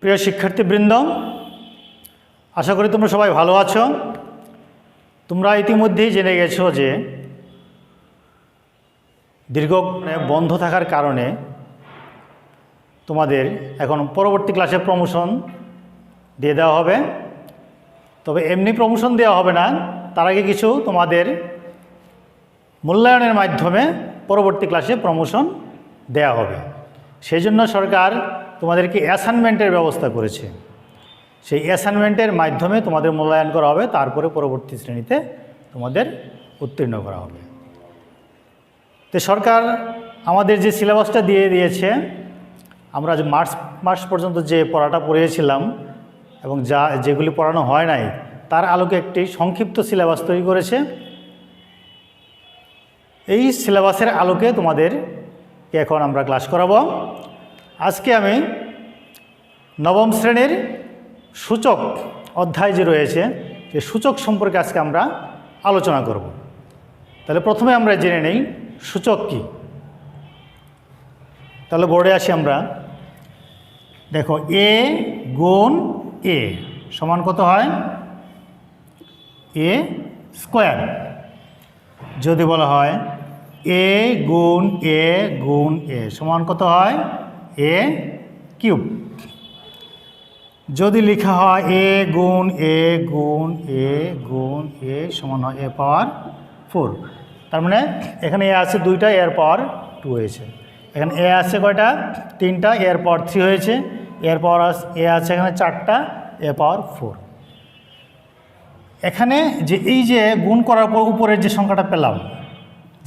প্রিয় শিক্ষার্থীবৃন্দ, আশা করি তোমরা সবাই ভালো আছো। তোমরা ইতিমধ্যেই জেনে গেছো যে দীর্ঘ বন্ধ থাকার কারণে তোমাদের এখন পরবর্তী ক্লাসে প্রমোশন দিয়ে দেওয়া হবে। তবে এমনি প্রমোশন দেওয়া হবে না, তার আগে কিছু তোমাদের মূল্যায়নের মাধ্যমে পরবর্তী ক্লাসে প্রমোশন দেওয়া হবে। সেই জন্য সরকার তোমাদেরকে অ্যাসাইনমেন্টের ব্যবস্থা করেছে। সেই অ্যাসাইনমেন্টের মাধ্যমে তোমাদের মূল্যায়ন করা হবে, তারপরে পরবর্তী শ্রেণীতে তোমাদের উত্তীর্ণ করা হবে। তো সরকার আমাদের যে সিলেবাসটা দিয়ে দিয়েছে, আমরা যে মার্চ পর্যন্ত যে পড়াটা পড়িয়েছিলাম এবং যেগুলি পড়ানো হয় নাই তার আলোকে একটি সংক্ষিপ্ত সিলেবাস তৈরি করেছে। এই সিলেবাসের আলোকে তোমাদের এখন আমরা ক্লাস করাবো। আজকে আমি নবম শ্রেণীর সূচক অধ্যায় যে রয়েছে, সেই সূচক সম্পর্কে আজকে আমরা আলোচনা করব। তাহলে প্রথমে আমরা জেনে নেই সূচক কী। তাহলে বোর্ডে আসি আমরা। দেখো, এ গুণ এ সমান কত হয়? এ স্কোয়ার। যদি বলা হয় এ গুণ এ গুণ এ সমান কত হয়? এ কিউব। যদি লেখা হয় এ গুণ এ গুণ এ গুণ এ সমান হয় এ পাওয়ার 4। তার মানে এখানে এ আছে দুইটা, এর পাওয়ার 2 হয়েছে। এখানে এ আছে কয়টা? 3টা, এর পাওয়ার 3 হয়েছে। এর পাওয়ার এ আছে এখানে 4টা, এ পাওয়ার 4। এখানে যে এই যে গুণ করার পর উপরের যে সংখ্যাটা পেলাম,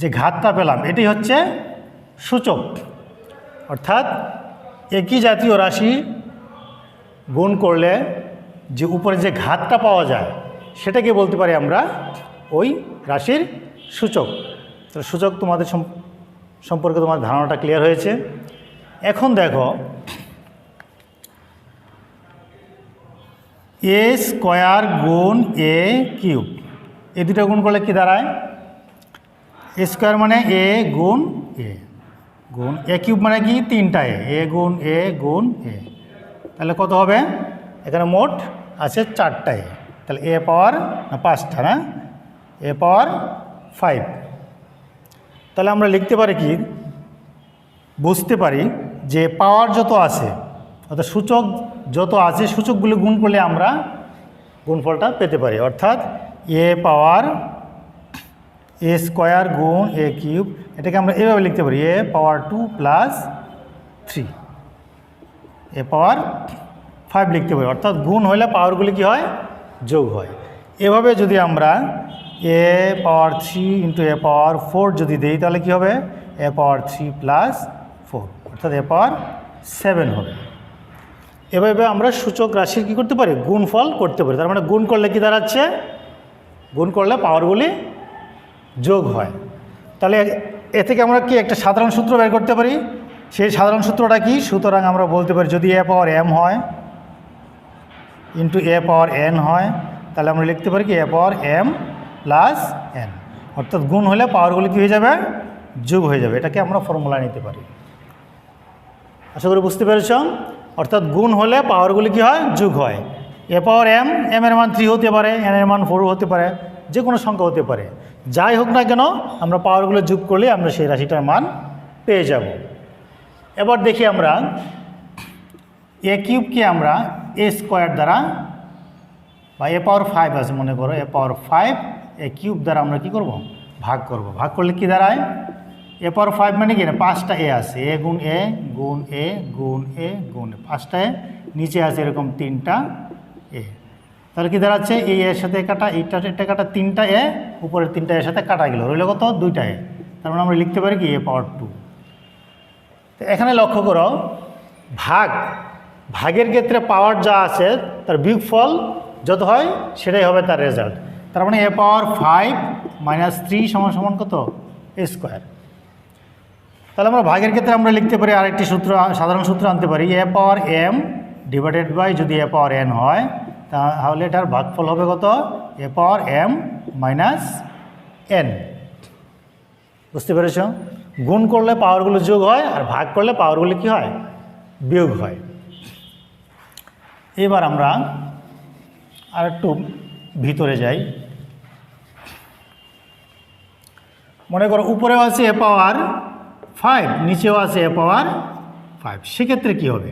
যে ঘাতটা পেলাম, এটি হচ্ছে সূচক। অর্থাৎ একই জাতীয় রাশি গুণ করলে যে উপরে যে ঘাতটা পাওয়া যায় সেটাকে বলতে পারি আমরা ওই রাশির সূচক। তো সূচক তোমাদের সম্পর্কে তোমার ধারণাটা ক্লিয়ার হয়েছে। এখন দেখো, এ স্কোয়ার গুণ এ কিউব, এই দুটো গুণ করলে কি দাঁড়ায়? এ স্কোয়ার মানে এ গুণ এ গুণ এ কিউব মানে কি? 3টা এ গুণ এ গুণ এ। তাহলে কত হবে? এখানে মোট আছে 4টা এ। তাহলে এ পাওয়ার 5টা, না, এ পাওয়ার 5। তাহলে আমরা লিখতে পারি কি, বুঝতে পারি যে পাওয়ার যত আছে অর্থাৎ সূচক যত আছে, সূচকগুলো গুণ করলে আমরা গুণফলটা পেতে পারি। অর্থাৎ এ পাওয়ার এ স্কোয়ার গুণ এ কিউব, এটাকে আমরা এভাবে লিখতে পারি এ পাওয়ার 2 প্লাস 3, এ পাওয়ার 5 লিখতে পারি। অর্থাৎ গুণ হলে পাওয়ারগুলি কি হয়? যোগ হয়। এভাবে যদি আমরা এ পাওয়ার 3 ইন্টু এ পাওয়ার 4 যদি দিই, তাহলে কি হবে? এ পাওয়ার 3 প্লাস 4, অর্থাৎ এ পাওয়ার 7 হবে। এভাবে আমরা সূচক রাশির কী করতে পারি? গুণফল করতে পারি। তার মানে গুণ করলে কি দাঁড়াচ্ছে? গুণ করলে পাওয়ারগুলি যোগ হয়। তাহলে এ থেকে আমরা কি একটা সাধারণ সূত্র বের করতে পারি? সেই সাধারণ সূত্রটা কি? সুতরাং আমরা বলতে পারি যদি এ পাওয়ার এম হয় ইন্টু এ পাওয়ার এন হয়, তাহলে আমরা লিখতে পারি কি এ পাওয়ার এম প্লাস এন। অর্থাৎ গুণ হলে পাওয়ারগুলি কী হয়ে যাবে? যোগ হয়ে যাবে। এটাকে আমরা ফর্মুলা নিতে পারি। আশা করি বুঝতে পেরেছ। অর্থাৎ গুণ হলে পাওয়ারগুলি কী হয়? যোগ হয়। এ পাওয়ার এম, এম এর মান 3 হতে পারে, এন এর মান 4 হতে পারে, যে কোনো সংখ্যা হতে পারে। যাই হোক না কেন, আমরা পাওয়ারগুলো যোগ করলে আমরা সেই রাশিটার মান পেয়ে যাব। এবার দেখি আমরা এ কিউবকে আমরা এ স্কোয়ার দ্বারা, বা এ পাওয়ার 5 আছে মনে করো, এ পাওয়ার 5 এ কিউব দ্বারা আমরা কি করব? ভাগ করব। ভাগ করলে কি দাঁড়ায়? এ পাওয়ার 5 মানে কি? না, 5টা এ আছে, এ গুণ এ গুণ এ গুণ এ গুণ এ, 5টা এ, নিচে আছে এরকম 3টা এ। তাহলে কি দাঁড়াচ্ছে? এই এর সাথে কাটা, এটা কাটা, 3টা এ, উপরের 3টা এর সাথে কাটা গেল, রইল কত? 2টা এ। তার মানে আমরা লিখতে পারি কি এ পাওয়ার 2। তো এখানে লক্ষ্য করো, ভাগের ক্ষেত্রে পাওয়ার যা আছে তার বিয়োগফল যত হয় সেটাই হবে তার রেজাল্ট। তার মানে এ পাওয়ার 5 মাইনাস 3 সমান সমান কত? এ স্কোয়ার। তাহলে আমরা ভাগের ক্ষেত্রে আমরা লিখতে পারি আরেকটি সূত্র, সাধারণ সূত্র আনতে পারি, এ পাওয়ার এম ডিভাইডেড বাই যদি এ পাওয়ার এন হয়, তাহলে এটার ভাগফল হবে কত? এ পাওয়ার এম মাইনাস এন। বুঝতে পেরেছ? গুণ করলে পাওয়ারগুলো যোগ হয়, আর ভাগ করলে পাওয়ারগুলো কি হয়? বিয়োগ হয়। এবার আমরা আরেকটু ভিতরে যাই। মনে করো উপরেও আছে এ পাওয়ার 5, নিচেও আছে এ পাওয়ার 5। সেক্ষেত্রে কী হবে?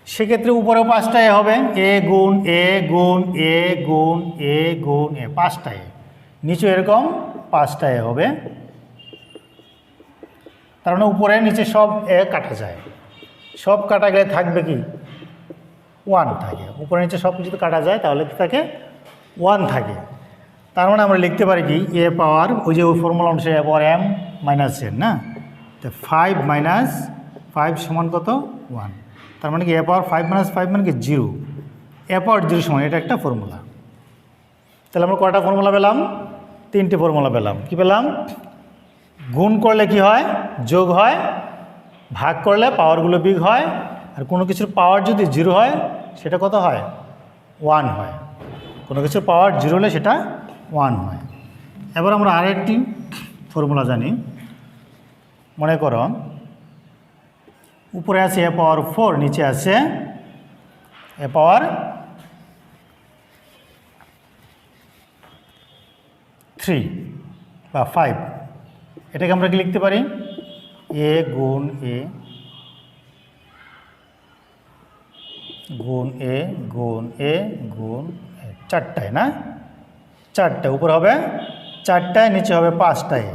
সেক্ষেত্রে উপরেও 5টা এ হবে, এ গুণ এ গুণ এ গুণ এ গুণ এ, 5টা এ। নিচে এরকম 5টা এ হবে। তার মানে উপরে নিচে সব এ কাটা যায়। সব কাটা গেলে থাকবে কি? 1 থাকে। উপরে নিচে সব কিছু কাটা যায়, তাহলে কি থাকে? 1 থাকে। তার মানে আমরা লিখতে পারি কি, এ পাওয়ার ওই যে ওই ফর্মুলা অনুসারে এ পাওয়ার m মাইনাস n না, তো 5 মাইনাস 5 সমান কত? 1। তার মানে কি এ পাওয়ার 5 মাইনাস 5 মানে কি 0। এ পাওয়ার 0 সমান, এটা একটা ফর্মুলা। তাহলে আমরা কয়টা ফর্মুলা পেলাম? 3টে ফর্মুলা পেলাম। কি পেলাম? গুণ করলে কি হয়? যোগ হয়। ভাগ করলে পাওয়ারগুলো বিগ হয়। আর কোনো কিছুর পাওয়ার যদি 0 হয় সেটা কত হয়? 1 হয়। কোনো কিছুর পাওয়ার 0 হলে সেটা 1 হয়। এবার আমরা আরেকটি ফর্মুলা জানি। মনে করো উপরে আছে এ পাওয়ার 4, নিচে আছে এ পাওয়ার 3 বা 5। এটাকে আমরা কি লিখতে পারি? এ গুণ এ গুণ এ গুণ এ গুণ এ, 4টায় না? 4টায় উপরে হবে 4টায়, নিচে হবে 5টায়।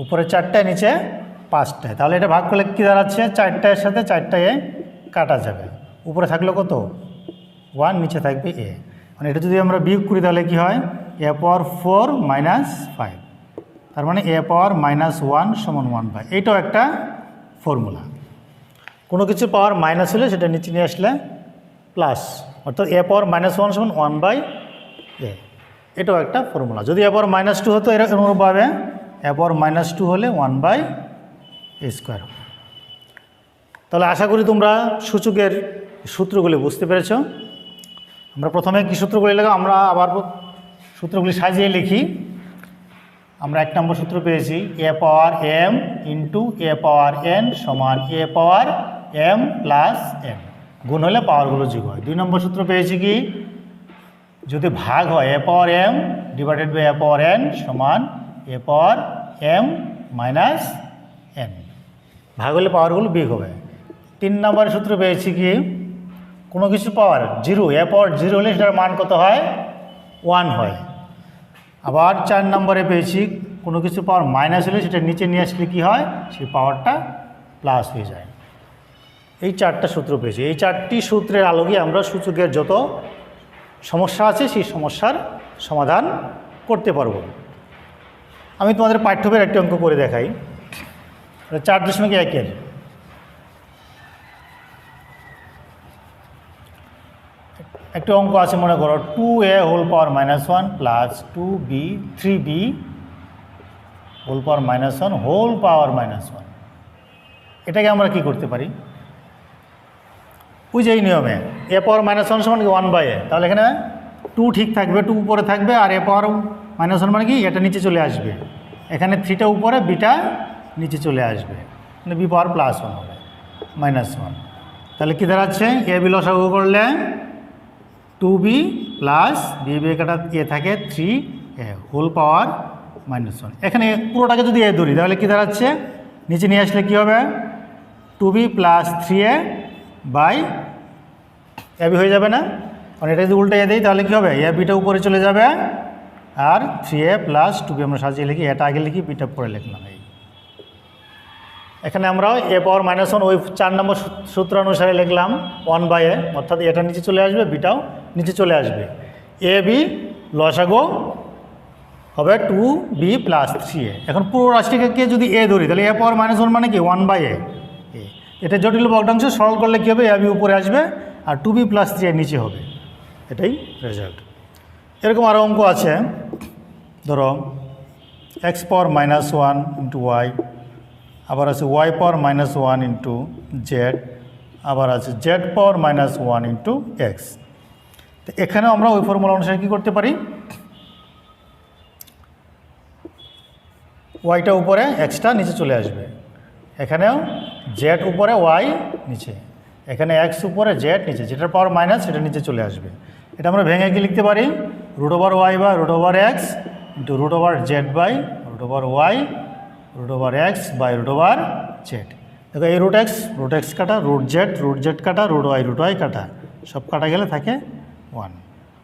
উপরে 4টায়, নিচে 5টায়। তাহলে এটা ভাগ করলে কী দাঁড়াচ্ছে? 4টায়ের সাথে 4টায় কাটা যাবে। উপরে থাকলো কত? 1, নিচে থাকবে এ। মানে এটা যদি আমরা বিয়োগ করি তাহলে কি হয়? A power 4 minus 5। তার মানে এ পাওয়ার -1 সমান 1/। এইটাও একটা ফর্মুলা। কোনো কিছু পাওয়ার মাইনাস হলে সেটা নিচে নিয়ে আসলে প্লাস, অর্থাৎ এ পাওয়ার -1 সমান 1/a। এটাও একটা ফর্মুলা। যদি এ পাওয়ার -2 হতো এরকমভাবে, এ পাওয়ার -2 হলে 1/a²। তাহলে আশা করি তোমরা সূচকের সূত্রগুলি বুঝতে পেরেছ। আমরা প্রথমে কি সূত্রগুলি লিখব? আমরা আবার সূত্রগুলি সাজিয়ে লিখি। আমরা 1 নম্বর সূত্র পেয়েছি, এ পাওয়ার m ইন্টু এ পাওয়ার n সমান a power m plus n। গুণ হলে পাওয়ারগুলো যোগ হয়। 2 নম্বর সূত্র পেয়েছি কি, যদি ভাগ হয় a power m divided by a power n সমান a power m minus n। ভাগ হলে পাওয়ারগুলো বিয়োগ হবে। 3 নম্বর সূত্র পেয়েছি কি, কোনো কিছু পাওয়ার 0, এ পাওয়ার 0 হলে সেটার মান কত হয়? 1 হয়। আবার 4 নম্বরে পেয়েছি, কোনো কিছু পাওয়ার মাইনাস হলে সেটা নিচে নিয়ে আসলে কী হয়? সেই পাওয়ারটা প্লাস হয়ে যায়। এই 4টা সূত্র পেয়েছি। এই 4টি সূত্রের আলোকে আমরা সূচকের যত সমস্যা আছে সেই সমস্যার সমাধান করতে পারব। আমি তোমাদের পাঠ্য বইয়ের একটি অঙ্ক করে দেখাই। 4.1-এর একটা অঙ্ক আছে। মনে করো 2a whole power -1 plus 2b 3b whole power -1 whole power -1। এটাকে আমরা কি করতে পারি? ওই যে এই নিয়মে এ পাওয়ার -1 সমান কি 1/a। তাহলে এখানে 2 ঠিক থাকবে, 2 উপরে থাকবে, আর এ পাওয়ার -1 মানে কি এটা নিচে চলে আসবে। এখানে 3টা উপরে, বিটা নিচে চলে আসবে, মানে বি পাওয়ার +1 হবে -1। তাহলে কী দাঁড়াচ্ছে? এ বি লসাগু করলে 2b প্লাস বি কাটা এ থাকে 3a হোল পাওয়ার -1। এখানে পুরোটাকে যদি এ ধরি তাহলে কী দাঁড়াচ্ছে? নিচে নিয়ে আসলে কী হবে? 2b plus 3a by A B হয়ে যাবে না? কারণ এটা যদি উল্টে দিই তাহলে কী হবে? এ বিটা উপরে চলে যাবে, আর 3a প্লাস 2b আমরা সাজিয়ে লিখি, এটা আগে লিখি, বিটা পরে লিখলাম। এই এখানে আমরা এ পাওয়ার -1 ওই 4 নম্বর সূত্র অনুসারে লিখলাম 1/a, অর্থাৎ এটা নিচে চলে আসবে, বিটাও নিচে চলে আসবে। এ বি লসাগু হবে 2b প্লাস 3a। এখন পুরো রাশিটিকে যদি এ ধরি তাহলে এ পাওয়ার -1 মানে কি 1/a। এটা জটিল ভগ্নাংশ সরল করলে কী হবে? এ বি উপরে আসবে আর 2b প্লাস 3a নিচে হবে। এটাই রেজাল্ট। এরকম আরও অঙ্ক আছে। ধরো x পাওয়ার -1 ইন্টু y, আবার আছে y পাওয়ার -1 ইন্টু z, আবার আছে z পাওয়ার -1 ইন্টু x। তো এখানেও আমরা ওই ফর্মুলা অনুসারে কী করতে পারি? ওয়াইটা উপরে, এক্সটা নিচে চলে আসবে। এখানেও জেড উপরে ওয়াই নিচে, এখানে এক্স উপরে জেড নিচে, যেটার পাওয়ার মাইনাস সেটা নিচে চলে আসবে। এটা আমরা ভেঙে কি লিখতে পারি, রুট ওভার ওয়াই বা root over X into root over Z by root over Y root over X by root over Z. দেখো এই রুট এক্স কাটা, রুট জেড কাটা, রুট ওয়াই কাটা, সব কাটা গেলে থাকে 1।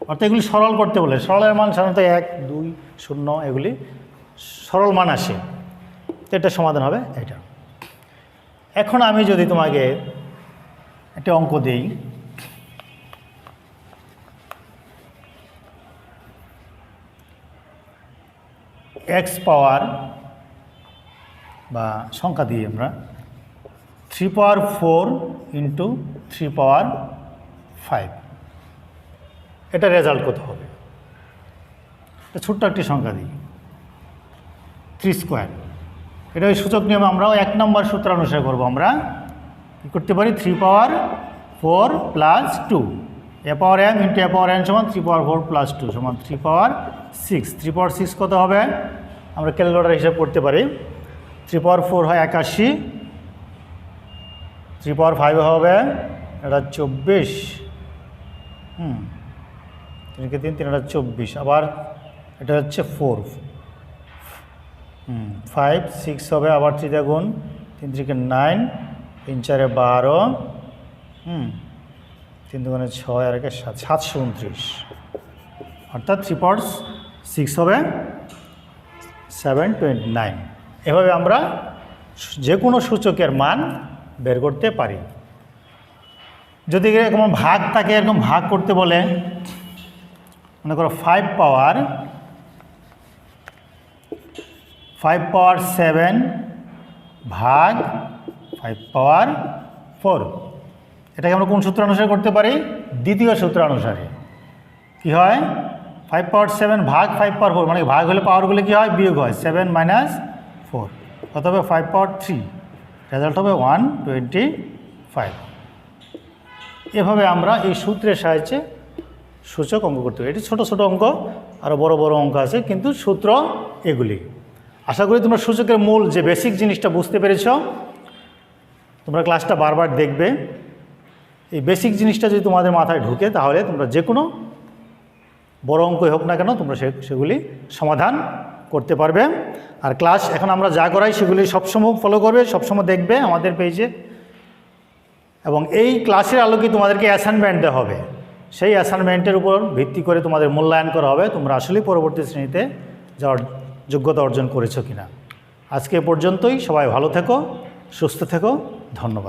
অর্থাৎ এগুলি সরল করতে বলে, সরলের মান সাধারণত 1, 2, 0 এগুলি সরল মান আসে, তো এটা সমাধান হবে এটা। এখন আমি যদি তোমাকে একটা অঙ্ক দেই, এক্স পাওয়ার বা সংখ্যা দিই আমরা 3 পাওয়ার 4 ইন্টু 3 পাওয়ার 5, এটা রেজাল্ট কত হবে? এটা ছোট্ট একটি সংখ্যা দিই 3 স্কোয়ার। এটা ওই সূচক নিয়মে আমরাও 1 নম্বর সূত্র অনুসারে করবো। আমরা কী করতে পারি, 3 পাওয়ার 4 প্লাস 2 এ পাওয়ার এম ইন্টু এ পাওয়ার এন সমান 3 পাওয়ার 4 প্লাস 2 সমান 3 পাওয়ার 6। 3 পাওয়ার 6 কত হবে? আমরা ক্যালকুলেটর হিসাব করতে পারি। 3 পাওয়ার 4 হয় 81, 3 পাওয়ার 5 হবে এটা 24, 3 কে 3 এটা 24, আবার এটা হচ্ছে 4, 5 6 হবে, আবার 3 দিয়ে গুণ, 3 3 9, 3 4 12, 3 2 6 আর 1 7, 729, অর্থাৎ 3 পাওয়ার 6 হবে 729। এভাবে আমরা যে কোনো সূচকের মান বের করতে পারি। যদি এরকম ভাগ থাকে, এরকম ভাগ করতে বলে, মনে করো 5 পাওয়ার 7 ভাগ 5 পাওয়ার 4, এটাকে আমরা কোন সূত্র অনুসারে করতে পারি? দ্বিতীয় সূত্র অনুসারে। কি হয়, 5 পাওয়ার 7 ভাগ 5 পাওয়ার 4, মানে ভাগ হলে পাওয়ারগুলো কী হয়, বিয়োগ হয়, 7 মাইনাস 4, কত হবে 5 পাওয়ার 3, রেজাল্ট হবে 125। এভাবে আমরা এই সূত্রের সাহায্যে সূচক অঙ্ক করতে পারি। এটি ছোটো ছোটো অঙ্ক, আরও বড় বড় অঙ্ক আছে, কিন্তু সূত্র এগুলি। আশা করি তোমরা সূচকের মূল যে বেসিক জিনিসটা বুঝতে পেরেছ। তোমরা ক্লাসটা বারবার দেখবে। এই বেসিক জিনিসটা যদি তোমাদের মাথায় ঢুকে, তাহলে তোমরা যে কোনো বড় অঙ্কই হোক না কেন তোমরা সেগুলি সমাধান করতে পারবে। আর ক্লাস এখন আমরা যা করাই সেগুলি সবসময় ফলো করবে, সবসময় দেখবে আমাদের পেজে। এবং এই ক্লাসের আলোকে তোমাদেরকে অ্যাসাইনমেন্ট দেওয়া হবে, সেই অ্যাসাইনমেন্টের উপর ভিত্তি করে তোমাদের মূল্যায়ন করা হবে তোমরা আসলেই পরবর্তী শ্রেণীতে যাওয়ার যোগ্যতা অর্জন করেছো কিনা। আজকে পর্যন্তই। সবাই ভালো থেকো, সুস্থ থেকো, ধন্যবাদ।